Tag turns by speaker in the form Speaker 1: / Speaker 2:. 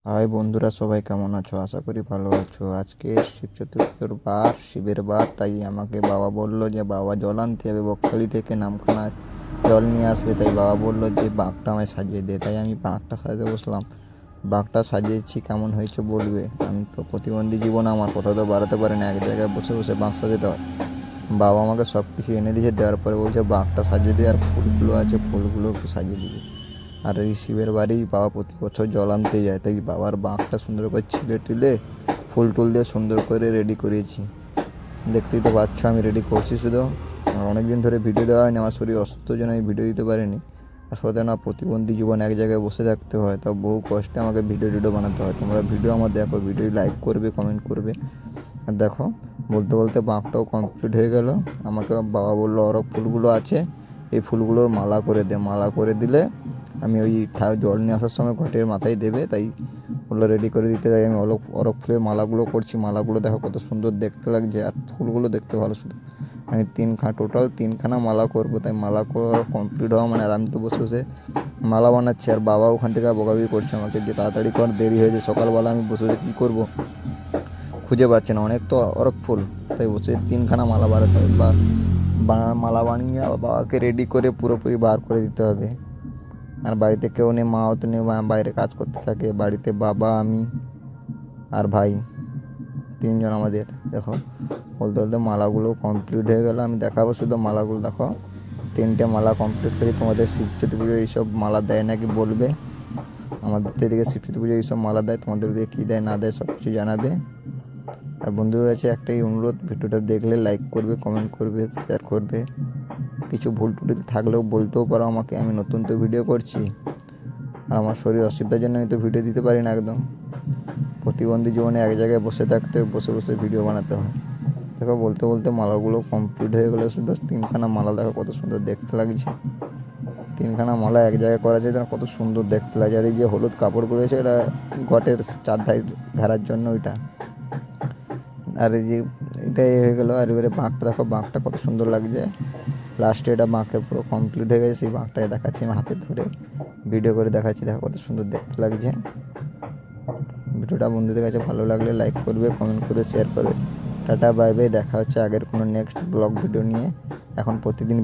Speaker 1: High বন্ধুরা, সবাই কেমন আছো? আশা করি ভালো আছো। আজকে শিব চতুর্থীর বার, শিবের বার, তাই আমাকে বাবা বলল যে বাবা জল আনতে হবে বকখালি থেকে, নামখানায় জল নিয়ে আসবে। তাই বাবা বলল যে বাঘটা আমায় সাজিয়ে দে। তাই আমি বাঘটা সাজাতে বসলাম। বাঘটা সাজিয়েছি, কেমন হয়েছে বলবে। আমি তো প্রতিবন্ধী জীবন, আমার কোথাও তো বাড়াতে পারি না, এক জায়গায় বসে বসে বাঘ সাজাতে হয়। বাবা আমাকে সব কিছু এনে দিয়েছে, দেওয়ার পরে বলছে বাঘটা সাজিয়ে দিয়ে, আর ফুলগুলো আছে ফুলগুলো একটু সাজিয়ে দিবে। আর এই শিবের বাড়ি বাবা প্রতি বছর জল আনতে যায়, তাই বাবার বাঁকটা সুন্দর করে ছিলে টিলে ফুল টুল দিয়ে সুন্দর করে রেডি করেছি। দেখতেই তো পাচ্ছ আমি রেডি করছি শুধু। আমার অনেক দিন ধরে ভিডিও দেওয়া হয়নি, আমার শরীর অসুস্থর জন্য আমি ভিডিও দিতে পারিনি। আসলে না, প্রতিবন্ধী জীবন, এক জায়গায় বসে থাকতে হয়, তা বহু কষ্টে আমাকে ভিডিও বানাতে হয়। তোমরা ভিডিও আমার দেখো, ভিডিও লাইক করবে, কমেন্ট করবে। আর দেখো, বলতে বলতে বাঁকটাও কমপ্লিট হয়ে গেল। আমাকে বাবা বললো অরক ফুলগুলো আছে, এই ফুলগুলোর মালা করে দে, মালা করে দিলে আমি ওই জল নিয়ে আসার সময় ঘটের মাথায় দেবে। তাই ওগুলো রেডি করে দিতে, তাই আমি অরক ফুলের মালাগুলো করছি। মালাগুলো দেখো কত সুন্দর দেখতে লাগছে, আর ফুলগুলো দেখতে ভালো শুধু। আমি টোটাল তিনখানা মালা করবো, তাই মালা করা কমপ্লিট হওয়া মানে, আর আমি তো বসে বসে মালা বানাচ্ছি, আর বাবা ওখান থেকে বকাবকি করছে আমাকে যে তাড়াতাড়ি কর, দেরি হয়েছে। সকালবেলা আমি বসে বসে কী করবো, খুঁজে পাচ্ছে না, অনেক তো অরক ফুল। তাই বসে তিনখানা মালা বানাতে হবে, মালা বানিয়ে বাবাকে রেডি করে পুরোপুরি বার করে দিতে হবে। আর বাড়িতে কেউ নেই, মাও তো নেই, বাইরে কাজ করতে থাকে। বাড়িতে বাবা, আমি আর ভাই, তিনজন আমাদের। দেখো, বলতে বলতে মালাগুলো কমপ্লিট হয়ে গেল। আমি দেখাবো শুধু মালাগুলো। দেখো, তিনটে মালা কমপ্লিট করে তোমাদের শিবচতী পুজো এইসব মালা দেয় নাকি বলবে। আমাদের এদিকে শিবচতী পুজো এইসব মালা দেয়, তোমাদের ওদিকে কী দেয় না দেয় সব কিছু জানাবে। আর বন্ধুদের কাছে একটাই অনুরোধ, ভিডিওটা দেখলে লাইক করবে, কমেন্ট করবে, শেয়ার করবে। কিছু ভুল টুল থাকলেও বলতেও পারো আমাকে, আমি নতুন তো ভিডিও করছি, আর আমার শরীর অসুবিধার জন্য আমি তো ভিডিও দিতে পারি না একদম। প্রতিবন্ধী জীবনে এক জায়গায় বসে থাকতে, বসে বসে ভিডিও বানাতে হয়। দেখো, বলতে বলতে মালাগুলো কমপ্লিট হয়ে গেলে, শুধু তিনখানা মালা দেখো কত সুন্দর দেখতে লাগছে। তিনখানা মালা এক জায়গায় করা যায়, কত সুন্দর দেখতে লাগে। আর এই যে হলুদ কাপড়গুলো আছে, এটা ঘটের চারধার ঘেরার জন্য ওইটা। আর এই যে এটাই হয়ে গেলো। আর এবারে বাঁকটা দেখো, বাঁকটা কত সুন্দর লাগছে। লাস্টে এটা বাঁকের পুরো কমপ্লিট হয়ে গেছে। সেই বাঁকটাকে দেখাচ্ছি আমি হাতে ধরে, ভিডিও করে দেখাচ্ছি। দেখো কত সুন্দর দেখতে লাগছে। ভিডিওটা বন্ধুদের কাছে ভালো লাগলে লাইক করবে, কমেন্ট করবে, শেয়ার করবে। Tata, bye bye. দেখা হচ্ছে আগের কোনো নেক্সট ব্লগ ভিডিও নিয়ে। এখন প্রতিদিন